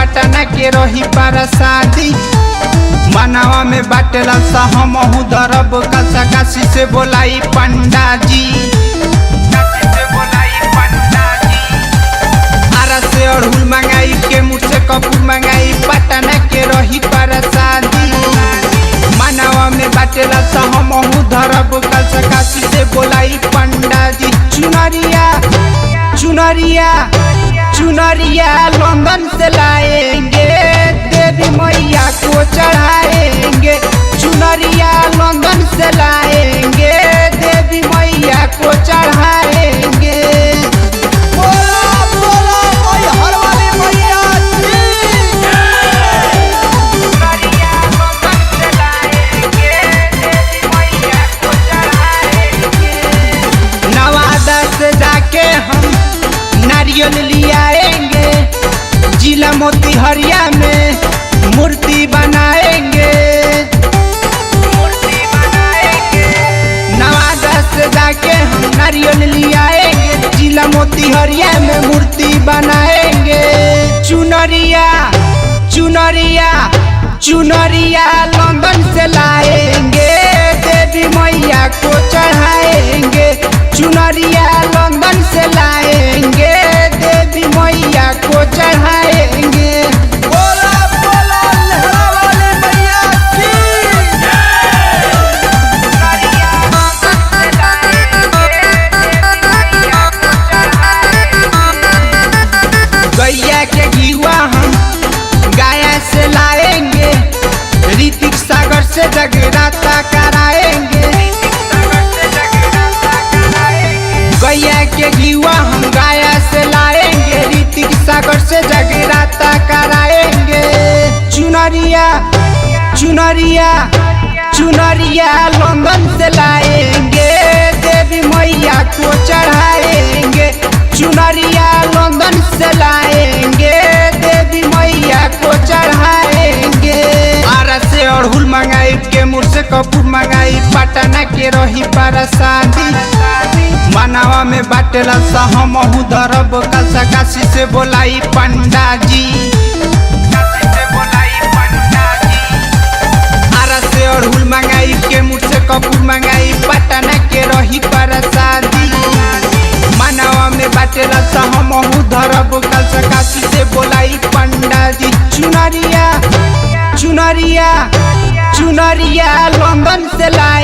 पटना के रही परसादी। मनावा में बाटेला सा हमहू धरब कसा काशी से बोलाई पंडा जी। आरा से अड़हुल मंगाई के मुझ से कपूर मंगाई पटना के रही परसादी। मनावा में बाटेला सा हमहू धरब कसा काशी से बोलाई पंडा जी। चुनरिया चुनरिया चुनरिया लंदन से लाएंगे देवी मैया को चढ़ाएंगे। चुनरिया लंदन से लाएंगे देवी मैया को चढ़ाएंगे। बोला बोला कोई हर वाली मैया चुनरिया लंदन से लाएंगे देवी मैया को चढ़ाएंगे। नवादा से जाके हम नारियल ले आएंगे। जिला मोतीहरिया में मूर्ति बनाएंगे। नवादा से जाके हम नारियल ले आएंगे। जिला मोतीहरिया में मूर्ति बनाएंगे। चुनरिया चुनरिया चुनरिया लंदन से लाएंगे देवी मैया को चढ़ाएंगे। चुनरिया लंदन से लाएंगे देवी मैया को चढ़ाएंगे। बोला बोला लहरा वाली मैया गैया के घीवा हम गाया से लाएंगे। ऋतिक सागर से जगराता कराएंगे। गैया के घीवा हम गाया से लाएंगे। ऋतिक सागर से जगराता कराएंगे। चुनरिया चुनरिया चुनरिया लंदन से लाएंगे देवी मैया को चढ़ाएंगे। चुनरिया लंदन से लाएंगे देवी मैया को चढ़ाएंगे। आरा से अड़हुल मंगाई के मुझ से कपूर मंगाई पटना के रही परसादी। मनावा में बाटेला सा हमहू धरब कसा काशी से बोलाई पंडा जी। आरा से अड़हुल मंगाई के मुझ से कपूर मंगाई पटना के रही परसादी। मनावा में बाटेला सा हमहू धरब कसा काशी से बोलाई पंडा जी। चुनरिया चुनरिया चुनरिया लंदन से ला